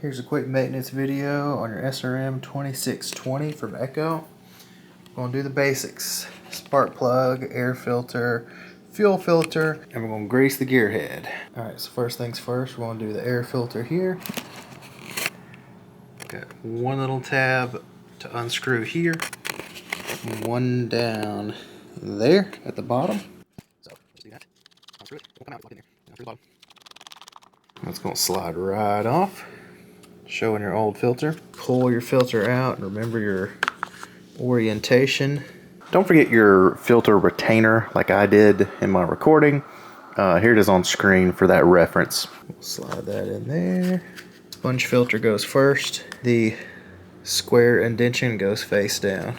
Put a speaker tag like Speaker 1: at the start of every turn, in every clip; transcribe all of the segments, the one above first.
Speaker 1: Here's a quick maintenance video on your SRM 2620 from Echo. We're going to do the basics. Spark plug, air filter, fuel filter, and we're going to grease the gear head. Alright, so first things first, we're going to do the air filter here. Got one little tab to unscrew here, one down there at the bottom. So, just do that. Unscrew it. It won't come out. Lock it in there. Unscrew the bottom. That's going to slide right off. Showing your old filter. Pull your filter out and remember your orientation. Don't forget your filter retainer like I did in my recording. Here it is on screen for that reference. We'll slide that in there. Sponge filter goes first. The square indentation goes face down.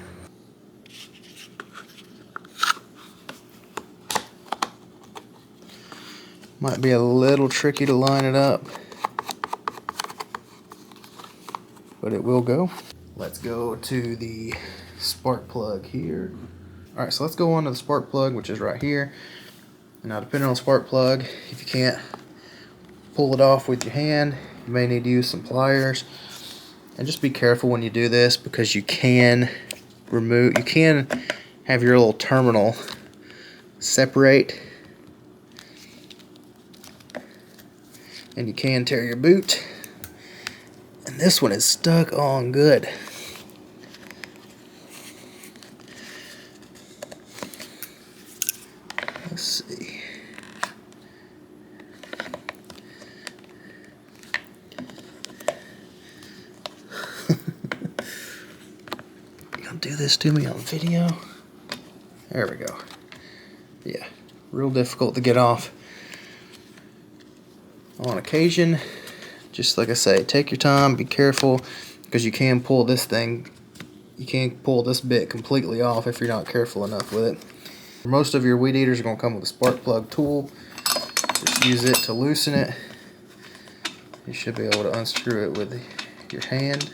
Speaker 1: Might be a little tricky to line it up, but it will go. Let's go to the spark plug here. Alright, so let's go on to the spark plug, which is right here. Now, depending on the spark plug, if you can't pull it off with your hand, you may need to use some pliers. And just be careful when you do this, because you can have your little terminal separate, and you can tear your boot. And this one is stuck on good. Let's see. You gonna do this to me on video? There we go. Yeah, real difficult to get off. On occasion, just like I say, take your time, be careful, because you can pull this thing, you can pull this bit completely off if you're not careful enough with it. Most of your weed eaters are going to come with a spark plug tool. Just use it to loosen it. You should be able to unscrew it with your hand.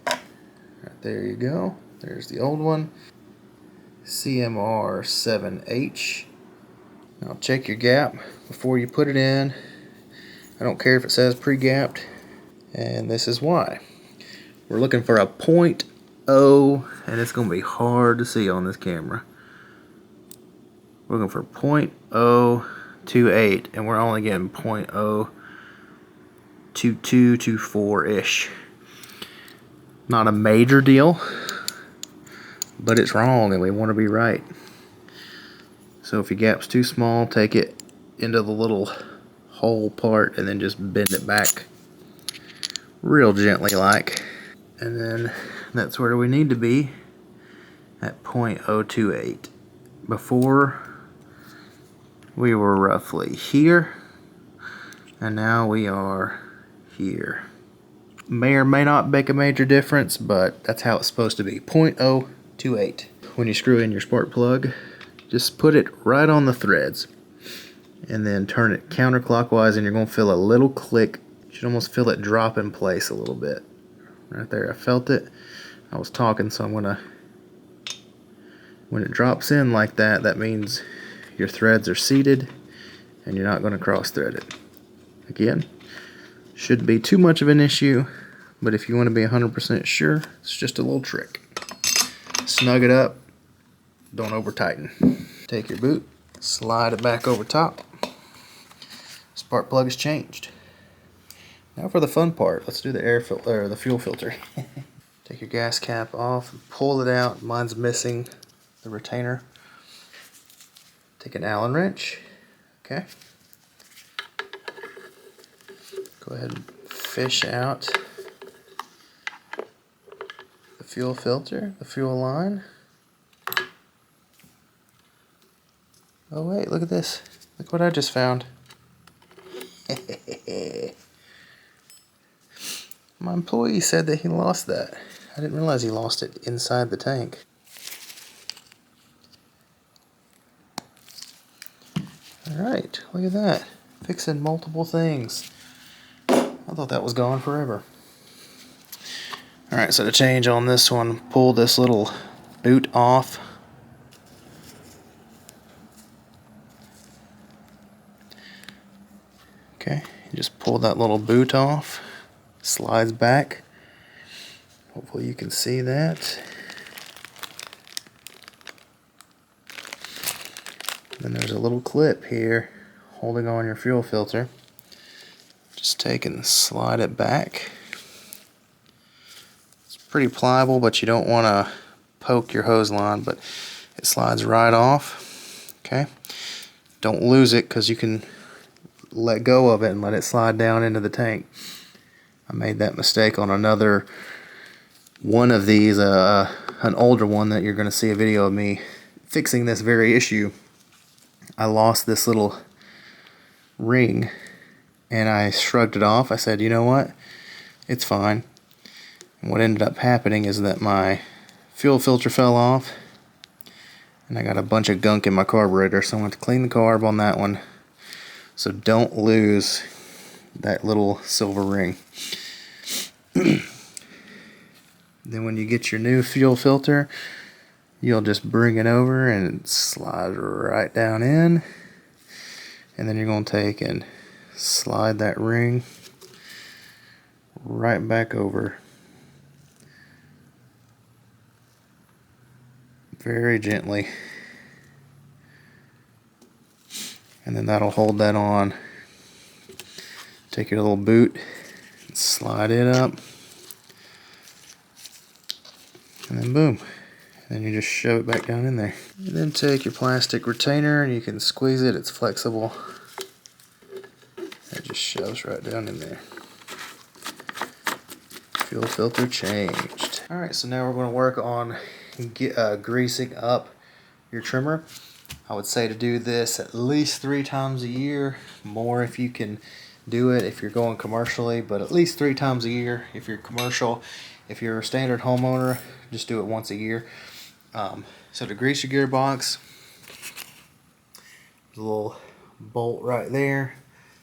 Speaker 1: Right, there you go. There's the old one. CMR 7H. Now check your gap before you put it in. I don't care if it says pre-gapped, and this is why. We're looking for a 0.0, and it's going to be hard to see on this camera. We're looking for 0.028, and we're only getting 0.02224-ish. Not a major deal, but it's wrong, and we want to be right. So if your gap's too small, take it into the little hole part and then just bend it back real gently like. And then that's where we need to be, at 0.028. Before we were roughly here, and now we are here. May or may not make a major difference, but that's how it's supposed to be, 0.028. When you screw in your spark plug, just put it right on the threads and then turn it counterclockwise, and you're going to feel a little click. You should almost feel it drop in place a little bit. Right there, I felt it. I was talking, so I'm going to, when it drops in like that, that means your threads are seated and you're not going to cross thread it. Again, shouldn't be too much of an issue, but if you want to be 100% sure, it's just a little trick. Snug it up. Don't over tighten. Take your boot, slide it back over top. Spark plug is changed. Now for the fun part, let's do the air filter, or the fuel filter. Take your gas cap off and pull it out. Mine's missing the retainer. Take an Allen wrench. Okay. Go ahead and fish out the fuel filter, the fuel line. Oh wait, look at this. Look what I just found. My employee said that he lost that. I didn't realize he lost it inside the tank. Alright, look at that. Fixing multiple things. I thought that was gone forever. Alright, so to change on this one, pull this little boot off. Okay, you just pull that little boot off, slides back. Hopefully you can see that. Then there's a little clip here holding on your fuel filter. Just take and slide it back. It's pretty pliable, but you don't want to poke your hose line, but it slides right off. Okay, don't lose it because you can let go of it and let it slide down into the tank. I made that mistake on another one of these, an older one that you're going to see a video of me fixing this very issue. I lost this little ring and I shrugged it off. I said, you know what, it's fine. And what ended up happening is that my fuel filter fell off and I got a bunch of gunk in my carburetor, so I'm going to clean the carb on that one. So don't lose that little silver ring. Then when you get your new fuel filter, you'll just bring it over and slide right down in, and then you're going to take and slide that ring right back over very gently, and then that'll hold that on. Take your little boot and slide it up, and then boom, and then you just shove it back down in there. And then take your plastic retainer and you can squeeze it. It's flexible. It just shoves right down in there. Fuel filter changed. Alright, so now we're going to work on greasing up your trimmer. I would say to do this at least 3 times a year, more if you can do it if you're going commercially, but at least 3 times a year if you're commercial. If you're a standard homeowner, just do it once a year. So to grease your gearbox, there's a little bolt right there.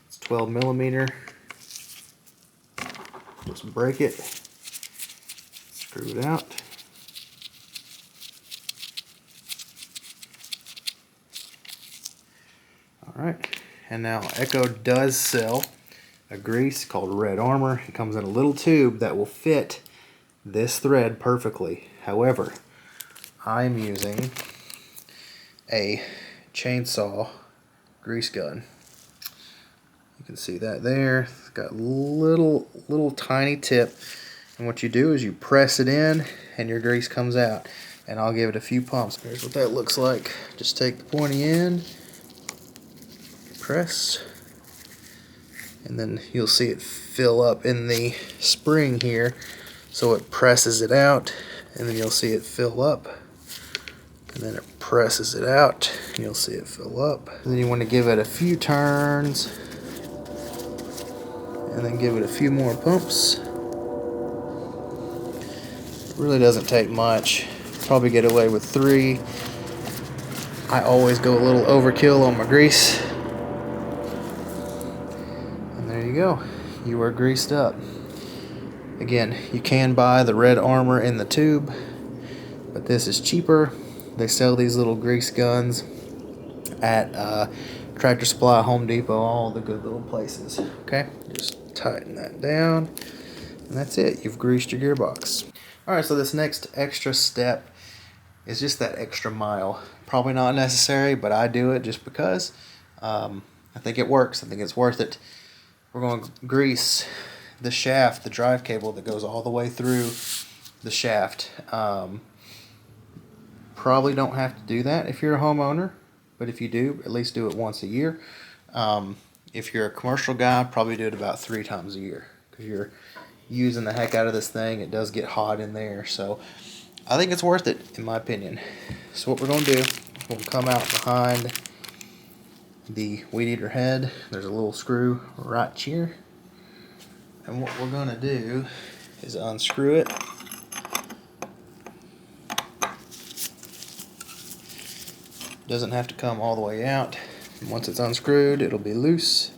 Speaker 1: It's 12 millimeter. Just break it, screw it out. Alright, and now Echo does sell a grease called Red Armor. It comes in a little tube that will fit this thread perfectly. However, I'm using a chainsaw grease gun. You can see that there. It's got little tiny tip, and what you do is you press it in and your grease comes out. And I'll give it a few pumps. Here's what that looks like. Just take the pointy end, press, and then you'll see it fill up in the spring here, so it presses it out, and then you'll see it fill up, and then it presses it out, and you'll see it fill up. And then you want to give it a few turns, and then give it a few more pumps. It really doesn't take much. Probably get away with 3. I always go a little overkill on my grease. And there you go. You are greased up. Again, you can buy the Red Armor in the tube, but this is cheaper. They sell these little grease guns at Tractor Supply, Home Depot, all the good little places. Okay, just tighten that down, and that's it. You've greased your gearbox. Alright, so this next extra step is just that extra mile. Probably not necessary, but I do it just because I think it works. I think it's worth it. We're going to grease the shaft, the drive cable that goes all the way through the shaft. Probably don't have to do that if you're a homeowner, but if you do, at least do it once a year. If you're a commercial guy, probably do it about 3 times a year, because you're using the heck out of this thing. It does get hot in there, so I think it's worth it, in my opinion. So what we're going to do, we'll come out behind the weed eater head. There's a little screw right here, and what we're going to do is unscrew it. Doesn't have to come all the way out. And once it's unscrewed, it'll be loose,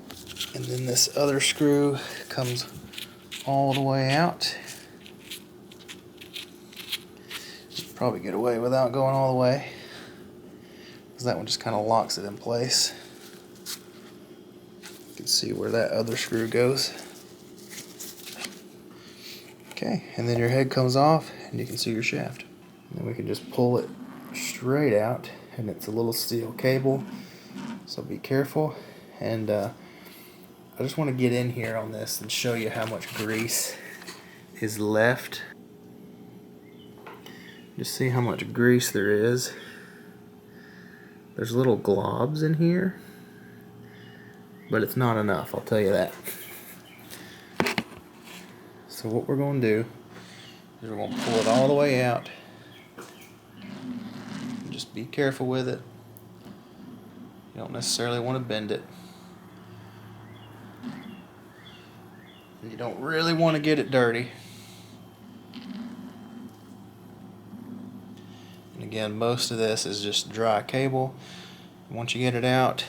Speaker 1: and then this other screw comes all the way out. Probably get away without going all the way, because that one just kind of locks it in place. You can see where that other screw goes. Okay, and then your head comes off and you can see your shaft. And then we can just pull it straight out, and it's a little steel cable, so be careful. And I just want to get in here on this and show you how much grease is left. Just see how much grease there is. There's little globs in here, but it's not enough, I'll tell you that. So what we're going to do is we're going to pull it all the way out. Just be careful with it. You don't necessarily want to bend it. And you don't really want to get it dirty. And again, most of this is just dry cable. Once you get it out,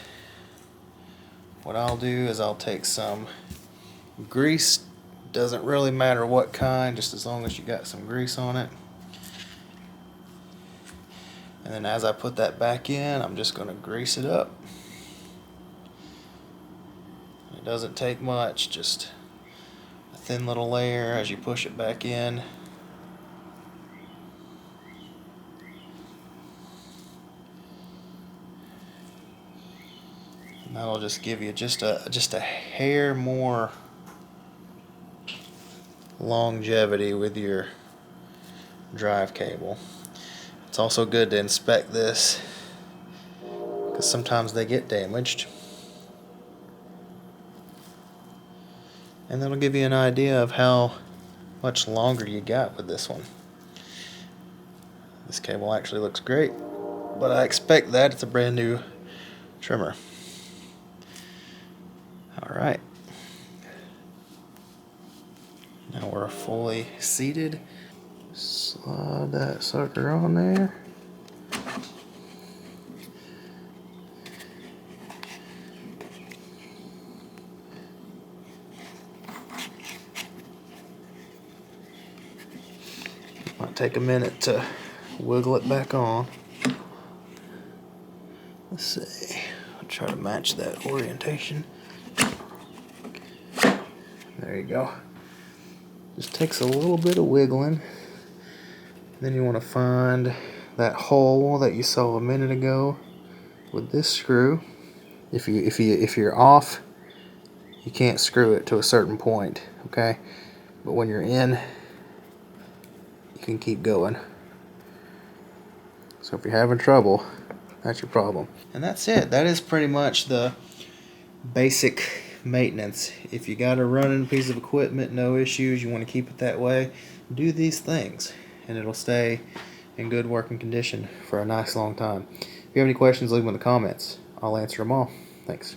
Speaker 1: what I'll do is I'll take some grease. Doesn't really matter what kind, just as long as you got some grease on it. And then as I put that back in, I'm just going to grease it up. It doesn't take much, just a thin little layer as you push it back in. And that'll just give you just a hair more longevity with your drive cable. It's also good to inspect this because sometimes they get damaged. And that'll give you an idea of how much longer you got with this one. This cable actually looks great, but I expect that it's a brand new trimmer. Alright. Now we're fully seated. Slide that sucker on there. Might take a minute to wiggle it back on. Let's see. I'll try to match that orientation. There you go. Just takes a little bit of wiggling. Then you want to find that hole that you saw a minute ago with this screw. If you're off, you can't screw it to a certain point, okay? But when you're in, you can keep going. So if you're having trouble, that's your problem. And that's it. That is pretty much the basic maintenance. If you got a running piece of equipment, no issues, you want to keep it that way, do these things and it'll stay in good working condition for a nice long time. If you have any questions, leave them in the comments. I'll answer them all. Thanks.